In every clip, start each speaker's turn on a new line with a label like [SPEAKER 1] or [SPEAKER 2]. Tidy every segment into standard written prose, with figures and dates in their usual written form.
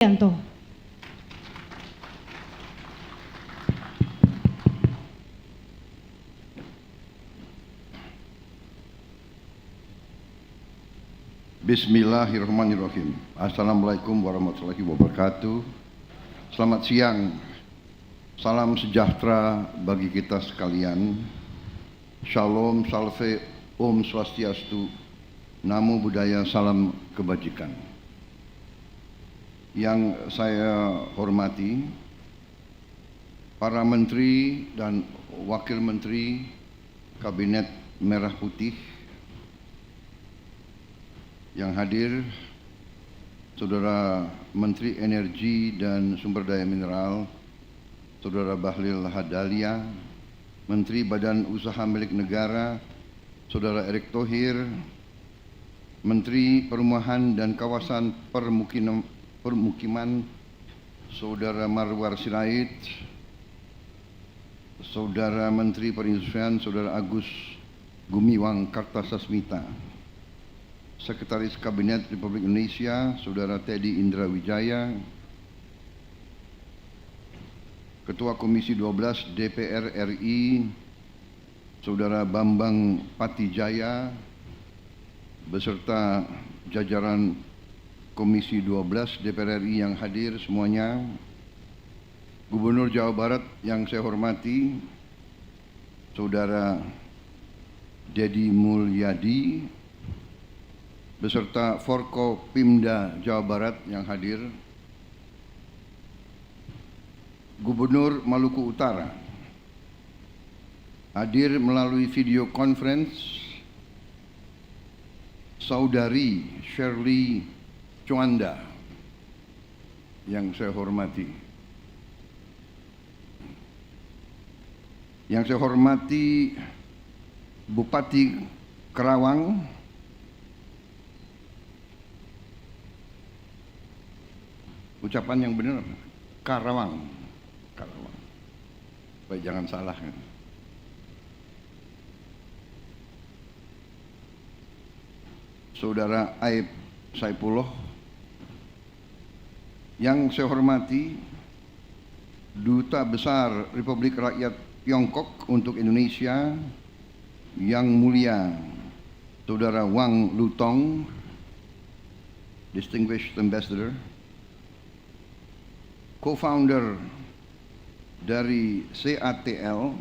[SPEAKER 1] Yanto.
[SPEAKER 2] Bismillahirrahmanirrahim. Assalamualaikum warahmatullahi wabarakatuh. Selamat siang. Salam sejahtera bagi kita sekalian. Shalom, salve, Om Swastiastu, Namo Buddhaya, salam kebajikan. Yang saya hormati para menteri dan wakil menteri Kabinet Merah Putih yang hadir, Saudara Menteri Energi dan Sumber Daya Mineral, Saudara Bahlil Lahadalia, Menteri Badan Usaha Milik Negara, Saudara Erick Thohir, Menteri Perumahan dan Kawasan Permukiman, Saudara Marwar Sirait, Saudara Menteri Perindustrian, Saudara Agus Gumiwang Kartasasmita, Sekretaris Kabinet Republik Indonesia, Saudara Teddy Indra Wijaya, Ketua Komisi 12 DPR RI, Saudara Bambang Patijaya, beserta jajaran Komisi 12 DPR RI yang hadir semuanya, Gubernur Jawa Barat yang saya hormati, Saudara Deddy Mulyadi, beserta Forkopimda Jawa Barat yang hadir, Gubernur Maluku Utara, hadir melalui video conference, Saudari Shirley Chwanda yang saya hormati. Yang saya hormati Bupati Karawang, ucapan yang benar, Karawang. Baik, jangan salah. Saudara Aib Saipullah, yang saya hormati Duta Besar Republik Rakyat Tiongkok untuk Indonesia, Yang Mulia Saudara Wang Lutong, Distinguished Ambassador, Co-founder dari CATL,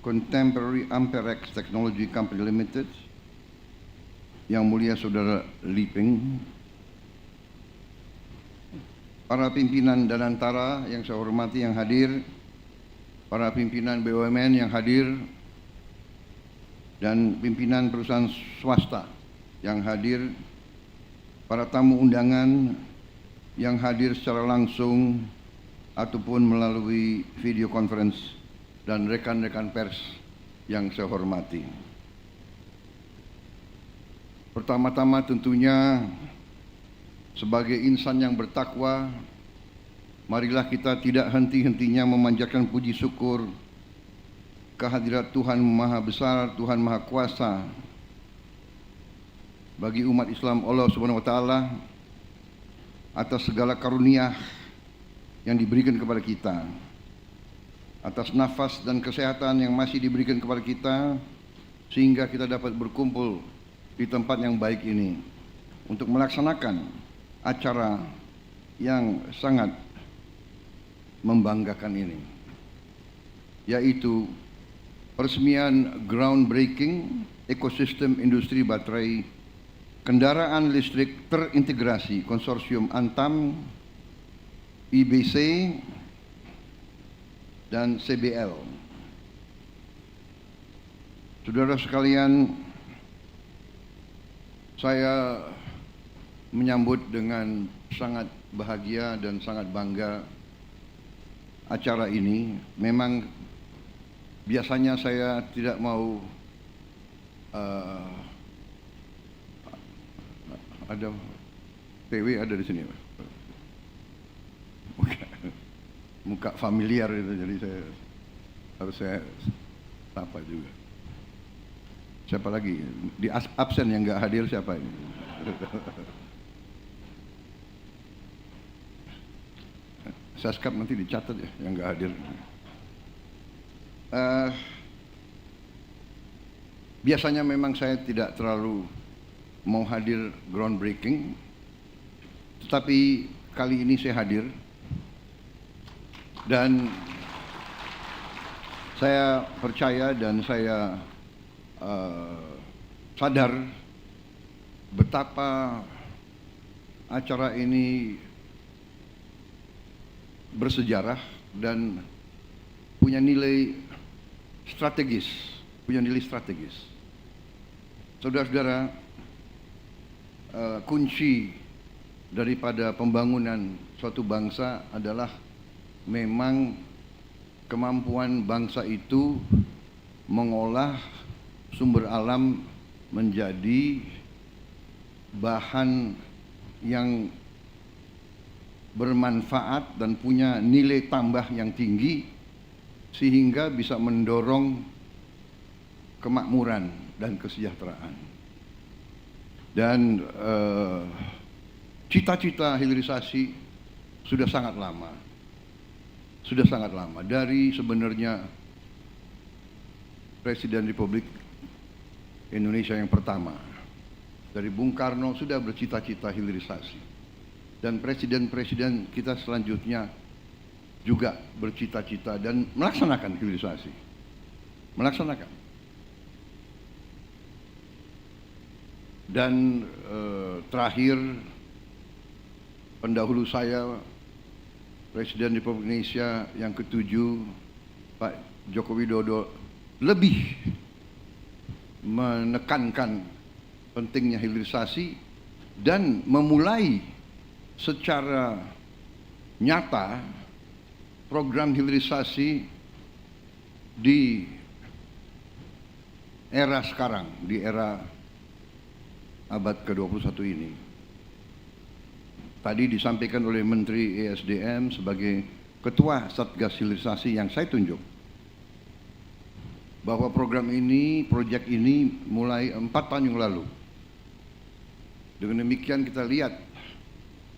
[SPEAKER 2] Contemporary Amperex Technology Company Limited, Yang Mulia Saudara Li Peng, para pimpinan Danantara yang saya hormati yang hadir, para pimpinan BUMN yang hadir, dan pimpinan perusahaan swasta yang hadir, para tamu undangan yang hadir secara langsung ataupun melalui video conference, dan rekan-rekan pers yang saya hormati. Pertama-tama tentunya sebagai insan yang bertakwa, marilah kita tidak henti-hentinya memanjatkan puji syukur kehadirat Tuhan Maha Besar, Tuhan Maha Kuasa bagi umat Islam Allah Subhanahu wa taala atas segala karunia yang diberikan kepada kita, atas nafas dan kesehatan yang masih diberikan kepada kita, sehingga kita dapat berkumpul di tempat yang baik ini untuk melaksanakan acara yang sangat membanggakan ini, yaitu peresmian groundbreaking ekosistem industri baterai kendaraan listrik terintegrasi konsorsium Antam, IBC, dan CBL. Saudara sekalian, saya menyambut dengan sangat bahagia dan sangat bangga acara ini. Memang biasanya saya tidak mau ada PW ada di sini, muka familiar itu, jadi saya sapa juga. Siapa lagi di absen yang nggak hadir, siapa ini? Saskap nanti dicatat ya yang nggak hadir. Eh, biasanya memang saya tidak terlalu mau hadir groundbreaking, tetapi kali ini saya hadir dan saya percaya dan saya sadar betapa acara ini bersejarah dan punya nilai strategis, Saudara-saudara, kunci daripada pembangunan suatu bangsa adalah memang kemampuan bangsa itu mengolah sumber alam menjadi bahan yang bermanfaat dan punya nilai tambah yang tinggi sehingga bisa mendorong kemakmuran dan kesejahteraan. Dan cita-cita hilirisasi sudah sangat lama. Dari sebenarnya Presiden Republik Indonesia yang pertama, dari Bung Karno sudah bercita-cita hilirisasi. Dan presiden-presiden kita selanjutnya juga bercita-cita dan melaksanakan hilirisasi. Dan terakhir, pendahulu saya, Presiden Republik Indonesia yang ke-7, Pak Joko Widodo, lebih menekankan pentingnya hilirisasi dan memulai secara nyata program hilirisasi di era sekarang, di era abad ke-21 ini. Tadi disampaikan oleh Menteri ESDM sebagai Ketua Satgas Hilirisasi yang saya tunjuk, bahwa program ini, proyek ini mulai 4 tahun yang lalu. Dengan demikian kita lihat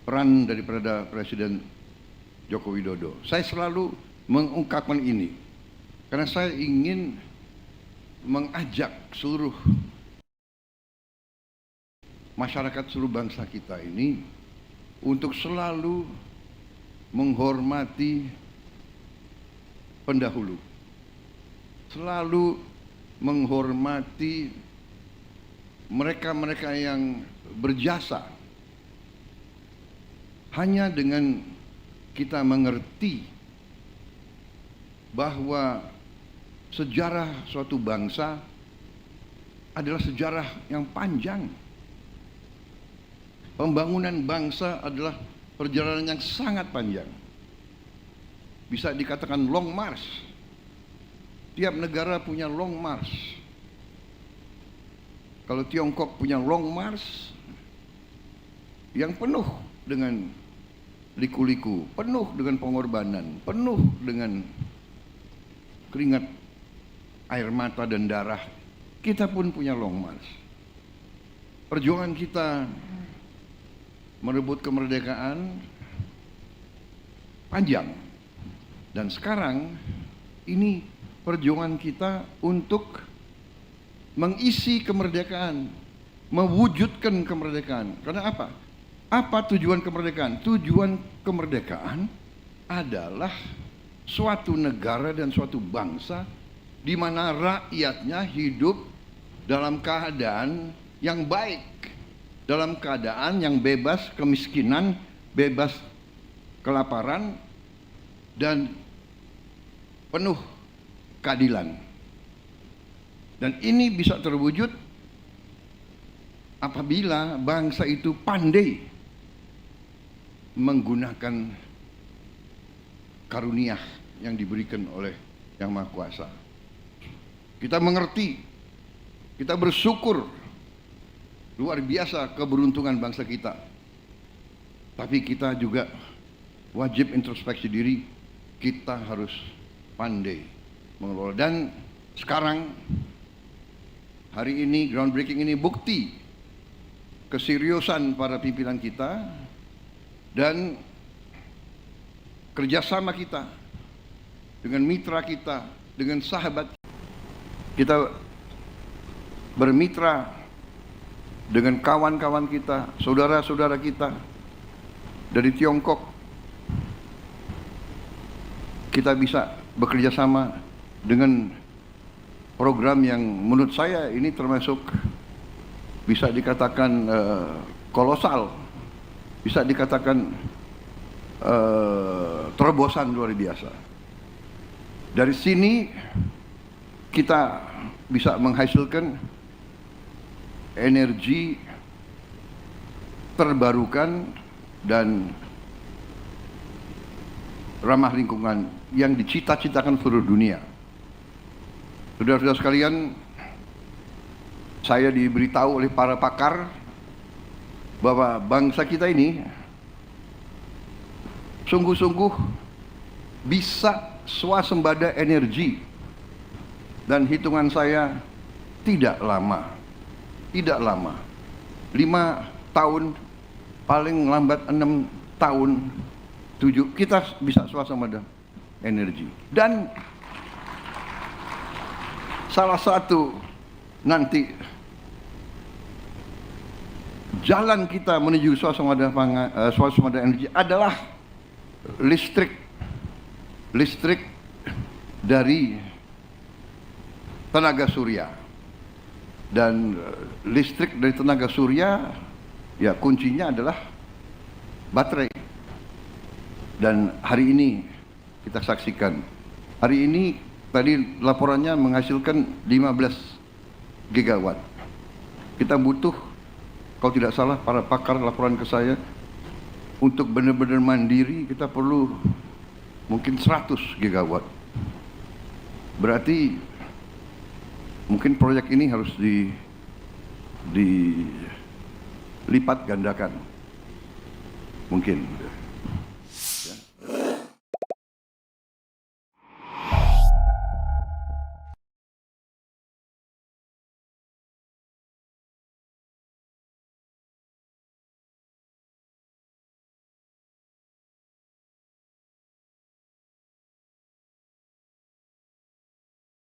[SPEAKER 2] peran daripada Presiden Joko Widodo. Saya selalu mengungkapkan ini karena saya ingin mengajak seluruh masyarakat, seluruh bangsa kita ini untuk selalu menghormati pendahulu, selalu menghormati mereka-mereka yang berjasa. Hanya dengan kita mengerti bahwa sejarah suatu bangsa adalah sejarah yang panjang. Pembangunan bangsa adalah perjalanan yang sangat panjang. Bisa dikatakan long march. Tiap negara punya long march. Kalau Tiongkok punya long march yang penuh dengan liku-liku, penuh dengan pengorbanan, penuh dengan keringat, air mata dan darah. Kita pun punya long march. Perjuangan kita merebut kemerdekaan panjang. Dan sekarang ini perjuangan kita untuk mengisi kemerdekaan, mewujudkan kemerdekaan. Karena apa? Apa tujuan kemerdekaan? Tujuan kemerdekaan adalah suatu negara dan suatu bangsa di mana rakyatnya hidup dalam keadaan yang baik, dalam keadaan yang bebas kemiskinan, bebas kelaparan, dan penuh keadilan. Dan ini bisa terwujud apabila bangsa itu pandai menggunakan karunia yang diberikan oleh Yang Maha Kuasa. Kita mengerti, kita bersyukur, luar biasa keberuntungan bangsa kita. Tapi kita juga wajib introspeksi diri, kita harus pandai mengelola. Dan sekarang, hari ini, groundbreaking ini bukti keseriusan para pimpinan kita dan kerjasama kita dengan mitra kita, dengan sahabat kita, bermitra dengan kawan-kawan kita, saudara-saudara kita dari Tiongkok. Kita bisa bekerja sama dengan program yang menurut saya ini termasuk bisa dikatakan kolosal, bisa dikatakan terobosan luar biasa. Dari sini kita bisa menghasilkan energi terbarukan dan ramah lingkungan yang dicita-citakan seluruh dunia. Saudara-saudara sekalian, saya diberitahu oleh para pakar bahwa bangsa kita ini sungguh-sungguh bisa swasembada energi, dan hitungan saya tidak lama, 5 tahun, paling lambat 6 tahun, 7, kita bisa swasembada energi. Dan salah satu nanti jalan kita menuju swasembada energi adalah listrik dari tenaga surya. Dan listrik dari tenaga surya, ya kuncinya adalah baterai. Dan hari ini kita saksikan, hari ini tadi laporannya menghasilkan 15 gigawatt. Kita butuh, kalau tidak salah para pakar laporan ke saya, untuk benar-benar mandiri kita perlu mungkin 100 gigawatt. Berarti mungkin proyek ini harus dilipat gandakan. Mungkin.